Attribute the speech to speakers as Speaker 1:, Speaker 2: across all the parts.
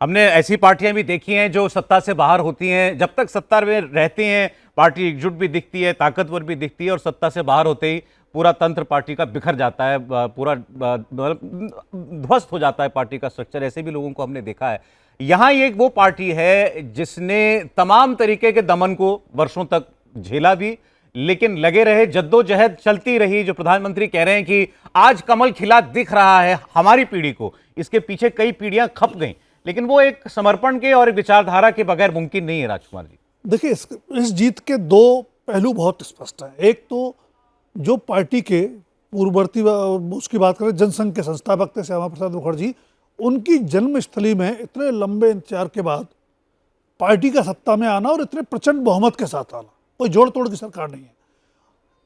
Speaker 1: हमने ऐसी पार्टियां भी देखी हैं जो सत्ता से बाहर होती हैं, जब तक सत्ता में रहती हैं पार्टी एकजुट भी दिखती है, ताकतवर भी दिखती है, और सत्ता से बाहर होते ही पूरा तंत्र पार्टी का बिखर जाता है, पूरा ध्वस्त हो जाता है पार्टी का स्ट्रक्चर। ऐसे भी लोगों को हमने देखा है। यहाँ ये वो पार्टी है जिसने तमाम तरीके के दमन को वर्षों तक झेला भी, लेकिन लगे रहे, जद्दोजहद चलती रही। जो प्रधानमंत्री कह रहे हैं कि आज कमल खिला दिख रहा है हमारी पीढ़ी को, इसके पीछे कई पीढ़ियां खप गईं, लेकिन वो एक समर्पण के और एक विचारधारा के बगैर मुमकिन नहीं है। राजकुमार जी,
Speaker 2: देखिए, इस जीत के दो पहलू बहुत स्पष्ट हैं। एक तो जो पार्टी के पूर्ववर्ती उसकी बात करें, जनसंघ के संस्थापक थे श्यामा प्रसाद मुखर्जी, उनकी जन्मस्थली में इतने लंबे इंतजार के बाद पार्टी का सत्ता में आना और इतने प्रचंड बहुमत के साथ आना, कोई जोड़ तोड़ की सरकार नहीं है।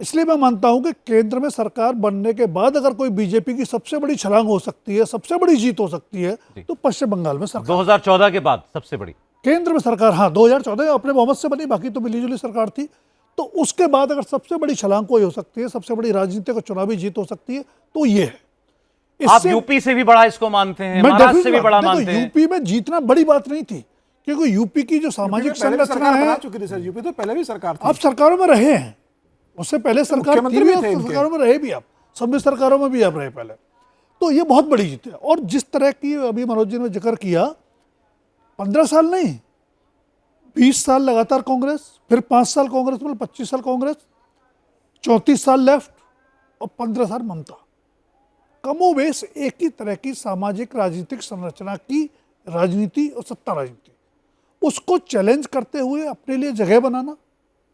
Speaker 2: इसलिए मैं मानता हूं कि केंद्र में सरकार बनने के बाद अगर कोई बीजेपी की सबसे बड़ी छलांग हो सकती है, सबसे बड़ी जीत हो सकती है, तो पश्चिम बंगाल में सरकार
Speaker 1: 2014 के बाद सबसे बड़ी
Speaker 2: केंद्र में सरकार, हाँ 2014 अपने बहुमत से बनी, बाकी तो मिलीजुली सरकार थी। तो उसके बाद अगर सबसे बड़ी छलांग कोई हो सकती है, सबसे बड़ी राजनीतिक और चुनावी जीत हो सकती है, तो ये है।
Speaker 1: आप यूपी से भी बड़ा इसको मानते हैं, महाराष्ट्र से भी बड़ा मानते हैं?
Speaker 2: यूपी में जीतना बड़ी बात नहीं थी, क्योंकि यूपी की जो सामाजिक संरचना है,
Speaker 3: यूपी तो पहले भी सरकार थी।
Speaker 2: आप सरकारों में रहे हैं, उससे पहले सरकार थी भी, सरकारों में रहे भी, आप सभी सरकारों में भी आप रहे पहले, तो ये बहुत बड़ी जीत है। और जिस तरह की अभी मनोज जी ने जिक्र किया, 15 साल नहीं, 20 साल लगातार कांग्रेस, फिर 5 साल कांग्रेस, मतलब 25 साल कांग्रेस, 34 साल लेफ्ट और 15 साल ममता, कमोबेश एक ही तरह की सामाजिक राजनीतिक संरचना की राजनीति और सत्ता राजनीति, उसको चैलेंज करते हुए अपने लिए जगह बनाना,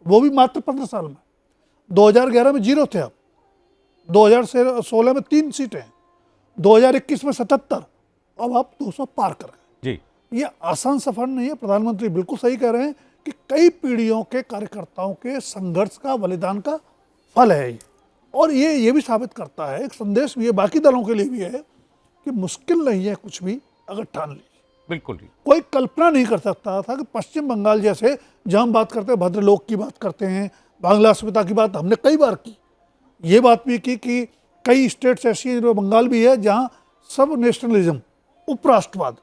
Speaker 2: वो भी मात्र 15 साल में। 2011 में 0 थे आप, 2016 में 3 सीटें, 2021 में 77, अब आप 200 पार कर गए
Speaker 1: जी।
Speaker 2: ये आसान सफर नहीं है। प्रधानमंत्री बिल्कुल सही कह रहे हैं कि कई पीढ़ियों के कार्यकर्ताओं के संघर्ष का, बलिदान का फल है ये। और ये भी साबित करता है, एक संदेश भी है बाकी दलों के लिए भी है, कि मुश्किल नहीं है कुछ भी अगर ठान लीजिए।
Speaker 1: बिल्कुल।
Speaker 2: कोई कल्पना नहीं कर सकता था कि पश्चिम बंगाल जैसे, जहाँ हम बात करते हैं भद्रलोक की बात करते हैं, बांग्ला अस्मिता की बात हमने कई बार की, ये बात भी की कि कई स्टेट्स ऐसी हैं, बंगाल भी है, जहाँ सब नेशनलिज्म, उपराष्ट्रवाद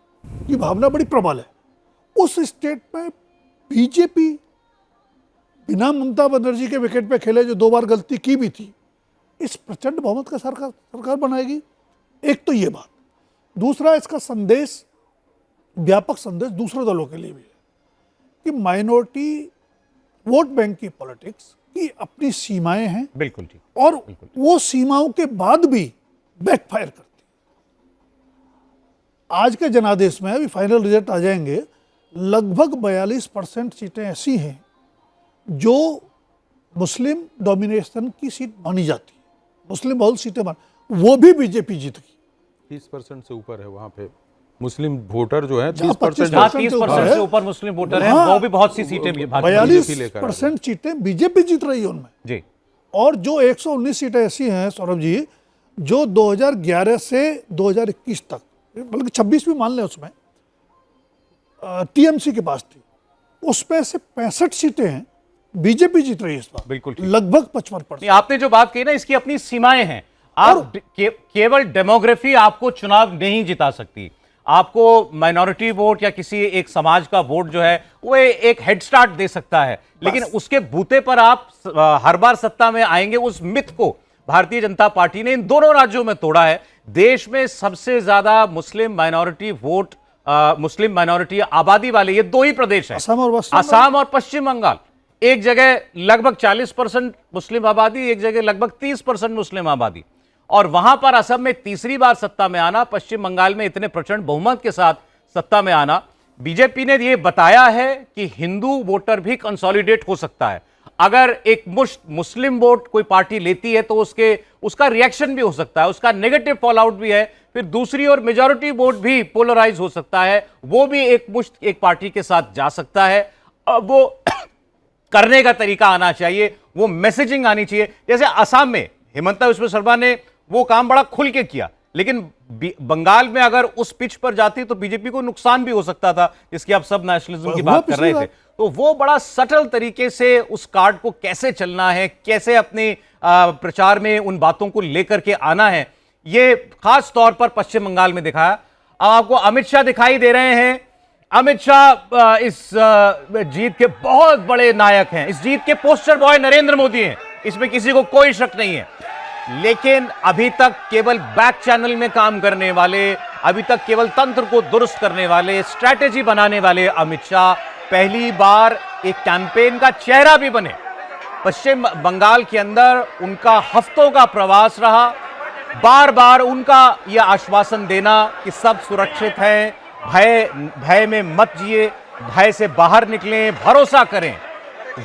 Speaker 2: की भावना बड़ी प्रबल है। उस स्टेट में बीजेपी बिना ममता बनर्जी के विकेट पे खेले, जो 2 बार गलती की भी थी, इस प्रचंड बहुमत का सरकार बनाएगी। एक तो ये बात। दूसरा, इसका संदेश, व्यापक संदेश दूसरे दलों के लिए भी है कि माइनॉरिटी वोट बैंक की पॉलिटिक्स की अपनी सीमाएं हैं।
Speaker 1: बिल्कुल ठीक।
Speaker 2: और वो सीमाओं के बाद भी बैकफायर करती है। आज के जनादेश में, अभी फाइनल रिजल्ट आ जाएंगे, लगभग 42% सीटें ऐसी हैं जो मुस्लिम डोमिनेशन की सीट मानी जाती है, मुस्लिम बहुल सीटें वो भी बीजेपी जीत गई।
Speaker 3: 30% से ऊपर है वहां पे मुस्लिम वोटर जो है,
Speaker 1: 30% से ऊपर मुस्लिम वोटर हैं, वो भी बहुत सी सीटें भी
Speaker 2: 42% सीटें बीजेपी जीत रही है उनमें
Speaker 1: जी।
Speaker 2: और जो 119 सीटें ऐसी हैं सौरभ जी, जो 2011 से 2021 तक, बल्कि 26 भी मान लें, उसमें टीएमसी के पास थी, उसमें से 65 सीटें हैं बीजेपी जीत रही है इस बार।
Speaker 1: बिल्कुल
Speaker 2: लगभग 55%।
Speaker 1: आपने जो बात की ना, इसकी अपनी सीमाएं हैं। आप केवल डेमोग्राफी आपको चुनाव नहीं जिता सकती। आपको माइनॉरिटी वोट या किसी एक समाज का वोट जो है वो एक हेड स्टार्ट दे सकता है, लेकिन उसके बूते पर आप हर बार सत्ता में आएंगे, उस मिथ को भारतीय जनता पार्टी ने इन दोनों राज्यों में तोड़ा है। देश में सबसे ज्यादा मुस्लिम माइनॉरिटी वोट, मुस्लिम माइनॉरिटी आबादी वाले ये 2 ही प्रदेश हैं, असम और पश्चिम बंगाल। एक जगह लगभग 40% मुस्लिम आबादी, एक जगह लगभग 30% मुस्लिम आबादी, और वहां पर असम में तीसरी बार सत्ता में आना, पश्चिम बंगाल में इतने प्रचंड बहुमत के साथ सत्ता में आना। बीजेपी ने यह बताया है कि हिंदू वोटर भी कंसोलिडेट हो सकता है। अगर एक मुश्त मुस्लिम वोट कोई पार्टी लेती है तो उसका रिएक्शन भी हो सकता है, उसका नेगेटिव फॉल आउट भी है, फिर दूसरी ओर मेजॉरिटी वोट भी पोलराइज हो सकता है, वो भी एक मुश्त एक पार्टी के साथ जा सकता है। अब वो करने का तरीका आना चाहिए, वो मैसेजिंग आनी चाहिए। जैसे असम में हिमंता बिस्वा शर्मा ने वो काम बड़ा खुल के किया, लेकिन बंगाल में अगर उस पिच पर जाती तो बीजेपी को नुकसान भी हो सकता था, जिसकी आप सब नेशनलिज्म की बात कर रहे थे। तो वो बड़ा सटल तरीके से उस कार्ड को कैसे चलना है, कैसे अपने प्रचार में उन बातों को लेकर के आना है, ये खास तौर पर पश्चिम बंगाल में दिखाया। अब आपको अमित शाह दिखाई दे रहे हैं अमित शाह इस जीत के बहुत बड़े नायक हैं। इस जीत के पोस्टर बॉय नरेंद्र मोदी हैं, इसमें किसी को कोई शक नहीं है। लेकिन अभी तक केवल बैक चैनल में काम करने वाले, अभी तक केवल तंत्र को दुरुस्त करने वाले, स्ट्रैटेजी बनाने वाले अमित शाह पहली बार एक कैंपेन का चेहरा भी बने। पश्चिम बंगाल के अंदर उनका हफ्तों का प्रवास रहा, बार बार उनका यह आश्वासन देना कि सब सुरक्षित है, भय में मत जिए, भय से बाहर निकलें, भरोसा करें।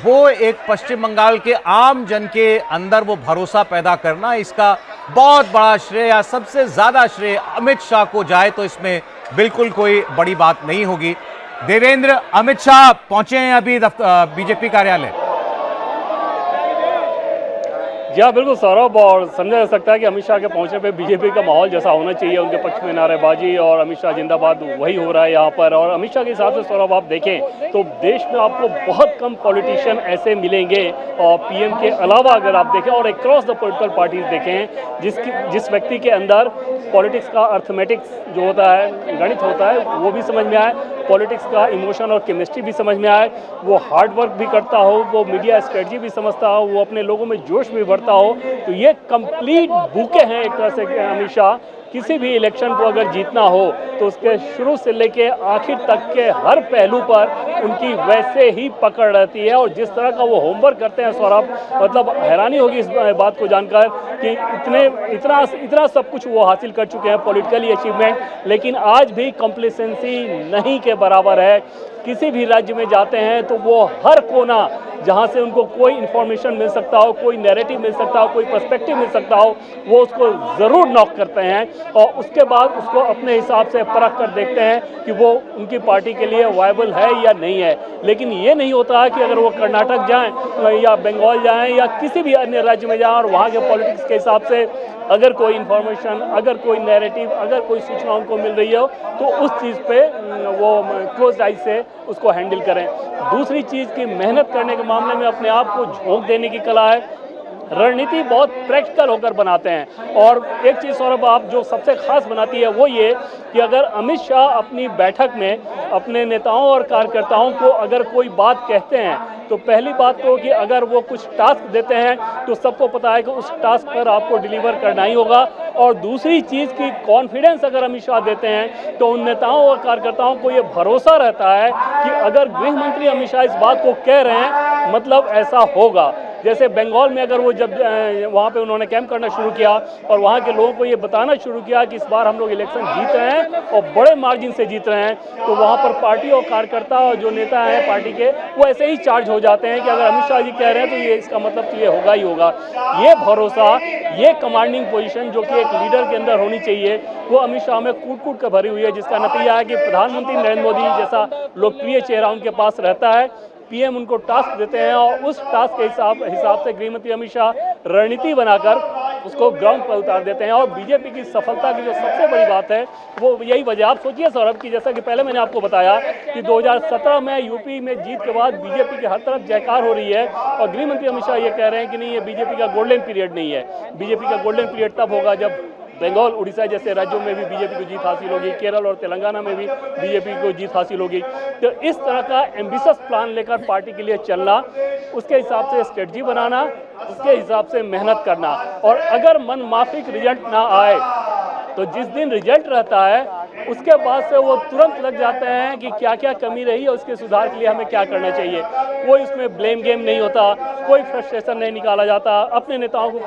Speaker 1: वो एक पश्चिम बंगाल के आम जन के अंदर वो भरोसा पैदा करना, इसका बहुत बड़ा श्रेय या सबसे ज्यादा श्रेय अमित शाह को जाए तो इसमें बिल्कुल कोई बड़ी बात नहीं होगी। देवेंद्र, अमित शाह पहुंचे हैं अभी बीजेपी कार्यालय।
Speaker 4: जी हाँ, बिल्कुल सौरभ, और समझा जा सकता है कि अमित शाह के पहुंचने पे बीजेपी का माहौल जैसा होना चाहिए, उनके पक्ष में नारेबाजी और अमित शाह जिंदाबाद वही हो रहा है यहाँ पर। और अमित शाह के हिसाब से सौरभ आप देखें तो देश में आपको बहुत कम पॉलिटिशियन ऐसे मिलेंगे, और पीएम के अलावा अगर आप देखें और अक्रॉस द पॉलिटिकल पार्टीज देखें, जिस व्यक्ति के अंदर पॉलिटिक्स का अर्थमेटिक्स जो होता है, गणित होता है, वो भी समझ में आए, पॉलिटिक्स का इमोशन और केमिस्ट्री भी समझ में आए, वो हार्ड वर्क भी करता हो, वो मीडिया स्ट्रेटजी भी समझता हो, वो अपने लोगों में जोश भी भरता हो, तो ये कंप्लीट बुके हैं एक तरह से अमित शाह। किसी भी इलेक्शन को अगर जीतना हो तो उसके शुरू से लेके आखिर तक के हर पहलू पर उनकी वैसे ही पकड़ रहती है। और जिस तरह का वो होमवर्क करते हैं सौरभ, मतलब हैरानी होगी इस बात को जानकर कि इतना सब कुछ वो हासिल कर चुके हैं, पॉलिटिकली अचीवमेंट, लेकिन आज भी कॉम्प्लिसेंसी नहीं के बराबर है। किसी भी राज्य में जाते हैं तो वो हर कोना जहाँ से उनको कोई इन्फॉर्मेशन मिल सकता हो, कोई नैरेटिव मिल सकता हो, कोई पर्सपेक्टिव मिल सकता हो, वो उसको ज़रूर नॉक करते हैं और उसके बाद उसको अपने हिसाब से परख कर देखते हैं कि वो उनकी पार्टी के लिए वायबल है या नहीं है। लेकिन ये नहीं होता है कि अगर वो कर्नाटक जाएं या बंगाल जाएं या किसी भी अन्य राज्य में जाएं और वहाँ के पॉलिटिक्स के हिसाब से अगर कोई इन्फॉर्मेशन, अगर कोई नैरेटिव, अगर कोई सूचना उनको मिल रही हो तो उस चीज़ पे वो क्लोज आइज से उसको हैंडल करें। दूसरी चीज़ की मेहनत करने के मामले में अपने आप को झोंक देने की कला है। रणनीति बहुत प्रैक्टिकल होकर बनाते हैं। और एक चीज़ सौरभ आप जो सबसे खास बनाती है वो ये कि अगर अमित शाह अपनी बैठक में अपने नेताओं और कार्यकर्ताओं को अगर कोई बात कहते हैं तो पहली बात तो कि अगर वो कुछ टास्क देते हैं तो सबको पता है कि उस टास्क पर आपको डिलीवर करना ही होगा। और दूसरी चीज़ की कॉन्फिडेंस अगर अमित शाह देते हैं तो उन नेताओं और कार्यकर्ताओं को ये भरोसा रहता है कि अगर गृह मंत्री अमित शाह इस बात को कह रहे हैं मतलब ऐसा होगा। जैसे बंगाल में अगर वो जब वहाँ पे उन्होंने कैंप करना शुरू किया और वहाँ के लोगों को ये बताना शुरू किया कि इस बार हम लोग इलेक्शन जीत रहे हैं और बड़े मार्जिन से जीत रहे हैं, तो वहाँ पर पार्टी और कार्यकर्ता और जो नेता हैं पार्टी के वो ऐसे ही चार्ज हो जाते हैं कि अगर अमित शाह जी कह रहे हैं तो ये इसका मतलब तो ये होगा ही होगा। ये भरोसा, ये कमांडिंग पोजीशन जो कि एक लीडर के अंदर होनी चाहिए वो अमित शाह में कूट कूट कर भरी हुई है, जिसका नतीजा है कि प्रधानमंत्री नरेंद्र मोदी जैसा लोकप्रिय चेहरा उनके पास रहता है। पीएम उनको टास्क देते हैं और उस टास्क के हिसाब से गृहमंत्री अमित शाह रणनीति बनाकर उसको ग्राउंड पर उतार देते हैं। और बीजेपी की सफलता की जो सबसे बड़ी बात है वो यही वजह, आप सोचिए सौरभ की जैसा कि पहले मैंने आपको बताया कि 2017 में यूपी में जीत के बाद बीजेपी की हर तरफ जयकार हो रही है और गृहमंत्री अमित शाह ये कह रहे हैं कि नहीं, ये बीजेपी का गोल्डन पीरियड नहीं है। बीजेपी का गोल्डन पीरियड तब होगा जब बंगाल, उड़ीसा जैसे राज्यों में भी बीजेपी को जीत हासिल होगी, केरल और तेलंगाना में भी बीजेपी को जीत हासिल होगी। तो इस तरह का एम्बिशियस प्लान लेकर पार्टी के लिए चलना, उसके हिसाब से स्ट्रेटजी बनाना, उसके हिसाब से मेहनत करना, और अगर मनमाफिक रिजल्ट ना आए तो जिस दिन रिजल्ट रहता है उसके बाद से वो तुरंत लग जाते हैं कि क्या क्या कमी रही और उसके सुधार के लिए हमें क्या करना चाहिए। कोई उसमें ब्लेम गेम नहीं होता, कोई फ्रस्ट्रेशन नहीं निकाला जाता, अपने नेताओं को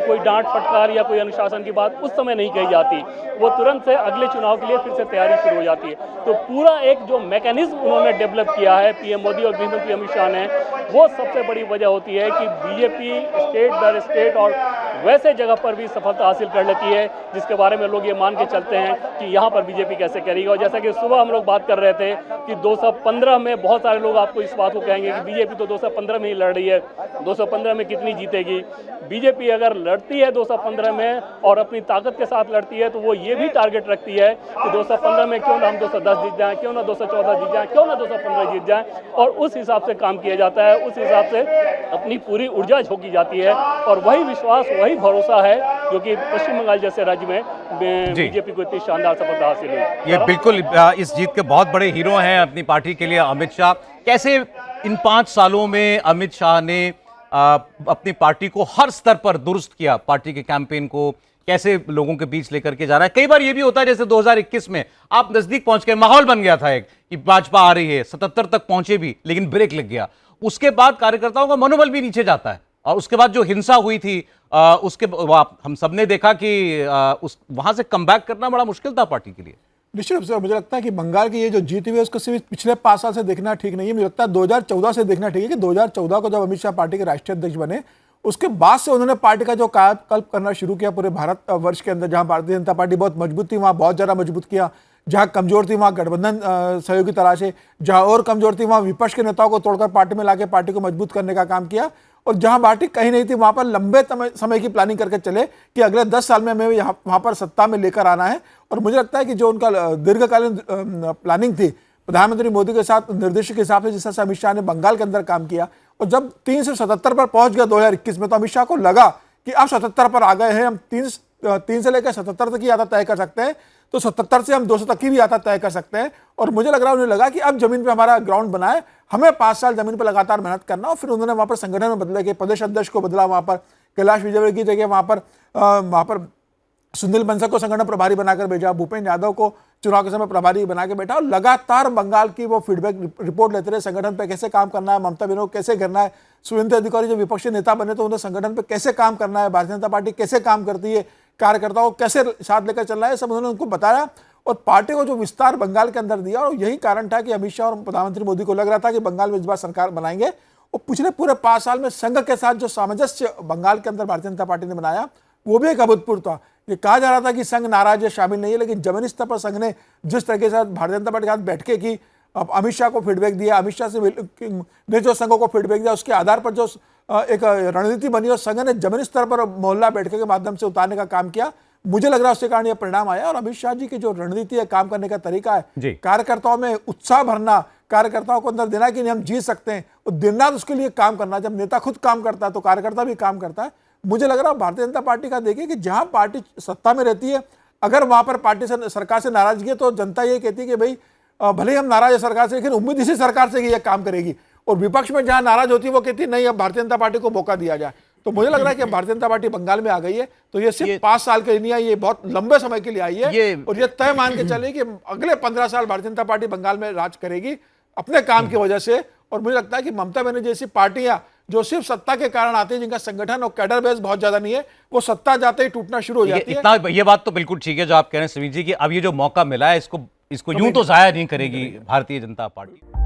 Speaker 4: कोई डांट फटकार या कोई अनुशासन की बात उस समय नहीं कही जाती, वो तुरंत से अगले चुनाव के लिए फिर से तैयारी शुरू हो जाती है। तो पूरा एक जो मैकेनिज्म उन्होंने डेवलप किया है पीएम मोदी और गृहमंत्री अमित शाह ने, वो सबसे बड़ी वजह होती है कि बीजेपी स्टेट दर स्टेट और वैसे जगह पर भी सफलता हासिल कर लेती है जिसके बारे में लोग ये मान के चलते हैं कि यहाँ पर बीजेपी कैसे करेगी। और जैसा कि सुबह हम लोग बात कर रहे थे कि 215 में बहुत सारे लोग आपको इस बात को कहेंगे कि बीजेपी तो 215 में ही लड़ रही है, 215 में कितनी जीतेगी। बीजेपी अगर लड़ती है 215 में और अपनी ताकत के साथ लड़ती है तो वो ये भी टारगेट रखती है कि 215 में क्यों ना हम 210 जीत जाएं, क्यों ना 214 जीत जाएं, क्यों ना 215 जीत जाएं, और उस हिसाब से काम किया जाता है, उस हिसाब से अपनी पूरी ऊर्जा झोंकी जाती है और वही विश्वास, वही भरोसा है जो कि पश्चिम बंगाल जैसे राज्य में बीजेपी को इतनी शानदार सफलता हासिल हुई।
Speaker 1: ये बिल्कुल इस जीत के बहुत बड़े हीरो हैं अपनी पार्टी के लिए अमित शाह। कैसे इन 5 सालों में अमित शाह ने अपनी पार्टी को हर स्तर पर दुरुस्त किया, पार्टी के कैंपेन को कैसे लोगों के बीच लेकर के जा रहा है। कई बार ये भी होता है जैसे 2021 में आप नजदीक पहुंच के माहौल बन गया था एक कि भाजपा आ रही है, 77 तक पहुंचे भी लेकिन ब्रेक लग गया। उसके बाद कार्यकर्ताओं का मनोबल भी नीचे जाता है और उसके बाद जो हिंसा हुई थी हम सबने देखा कि वहां से कमबैक करना बड़ा मुश्किल था पार्टी के लिए।
Speaker 5: निश्चित रूप से मुझे लगता है कि बंगाल की ये जो जीत हुई है उसको सिर्फ पिछले 5 साल से देखना ठीक नहीं है। मुझे लगता है 2014 से देखना ठीक है कि 2014 को जब अमित शाह पार्टी के राष्ट्रीय अध्यक्ष बने उसके बाद से उन्होंने पार्टी का जो कायाकल्प करना शुरू किया पूरे भारत वर्ष के अंदर। जहां भारतीय जनता पार्टी बहुत मजबूत थी वहां बहुत ज़्यादा मजबूत किया, जहां कमजोर थी वहां गठबंधन सहयोगी तलाशे, जहां और कमजोर थी वहां विपक्ष के नेताओं को तोड़कर पार्टी में लाके पार्टी को मजबूत करने का काम किया। और जहां पार्टी कहीं नहीं थी वहां पर लंबे समय की प्लानिंग करके चले कि अगले 10 साल में हमें वहां पर सत्ता में लेकर आना है। और मुझे लगता है कि जो उनका दीर्घकालीन प्लानिंग थी प्रधानमंत्री मोदी के साथ निर्देश के हिसाब से जिस तरह से अमित शाह ने बंगाल के अंदर काम किया और जब 3 से 77 पर पहुंच गया 2021 में, तो अमित शाह को लगा कि अब 77 पर आ गए हैं, हम 3 से लेकर 77 तक की यात्रा तय कर सकते हैं, तो 77 से हम 200 तक की भी यात्रा तय कर सकते हैं। और मुझे लग रहा है उन्हें लगा कि अब जमीन पे हमारा ग्राउंड बना है, हमें 5 साल जमीन पर लगातार मेहनत करना। और फिर उन्होंने वहां पर संगठन में बदले के प्रदेश अध्यक्ष को बदला, वहां पर कैलाश विजयवर्गीय की जगह वहां पर सुनील बंसल को संगठन प्रभारी बनाकर भेजा, भूपेन्द्र यादव को चुनाव के समय प्रभारी बना के बैठा और लगातार बंगाल की वो फीडबैक रिपोर्ट लेते रहे, संगठन पे कैसे काम करना है, ममता बनर्जी कैसे करना है। सुवेंदु अधिकारी जो विपक्षी नेता बने तो उन्हें संगठन पे कैसे काम करना है, भारतीय जनता पार्टी कैसे काम करती है, कार्यकर्ताओं को कैसे साथ लेकर चलना है, सब उन्होंने उनको बताया और पार्टी को जो विस्तार बंगाल के अंदर दिया। और यही कारण था कि अमित शाह और प्रधानमंत्री मोदी को लग रहा था कि बंगाल में इस बार सरकार बनाएंगे। और पिछले पूरे 5 साल में संघ के साथ जो सामंजस्य बंगाल के अंदर भारतीय जनता पार्टी ने बनाया वो भी एक अभूतपूर्व था। ये कहा जा रहा था कि संघ नाराज है, शामिल नहीं है, लेकिन जमीनी स्तर पर संघ ने जिस तरीके से भारतीय जनता पार्टी के साथ बैठके की, अमित शाह को फीडबैक दिया, अमित शाह से ने जो संघों को फीडबैक दिया, उसके आधार पर जो एक रणनीति बनी और संघ ने जमीनी स्तर पर मोहल्ला बैठके के माध्यम से उतारने का काम किया। मुझे लग रहा है उसके कारण यह परिणाम आया। और अमित शाह जी की जो रणनीति है, काम करने का तरीका है, कार्यकर्ताओं में उत्साह भरना, कार्यकर्ताओं को अंदर देना कि नहीं हम जीत सकते हैं और दिन रात उसके लिए काम करना। जब नेता खुद काम करता है तो कार्यकर्ता भी काम करता है। मुझे लग रहा है भारतीय जनता पार्टी का देखिए कि जहां पार्टी सत्ता में रहती है, अगर वहां पर पार्टी से सरकार से नाराजगी है तो जनता ये कहती है कि भाई भले ही हम नाराज है सरकार से, लेकिन उम्मीद इसी सरकार से कि यह काम करेगी। और विपक्ष में जहां नाराज होती है वो कहती है नहीं अब भारतीय जनता पार्टी को मौका दिया जाए। तो मुझे लग रहा है कि भारतीय जनता पार्टी बंगाल में आ गई है, तो ये सिर्फ 5 साल के लिए नहीं आई, ये बहुत लंबे समय के लिए आई है। और ये तय मान के चले कि अगले 15 साल भारतीय जनता पार्टी बंगाल में राज करेगी अपने काम की वजह से। और मुझे लगता है कि ममता बनर्जी जैसी पार्टियां जो सिर्फ सत्ता के कारण आती है, जिनका संगठन और कैडर बेस बहुत ज्यादा नहीं है, वो सत्ता जाते ही टूटना शुरू हो जाती है।
Speaker 1: ये बात तो बिल्कुल ठीक है जो आप कह रहे हैं सुमित जी की अब ये जो मौका मिला है इसको यूं तो जाया नहीं करेगी भारतीय जनता पार्टी।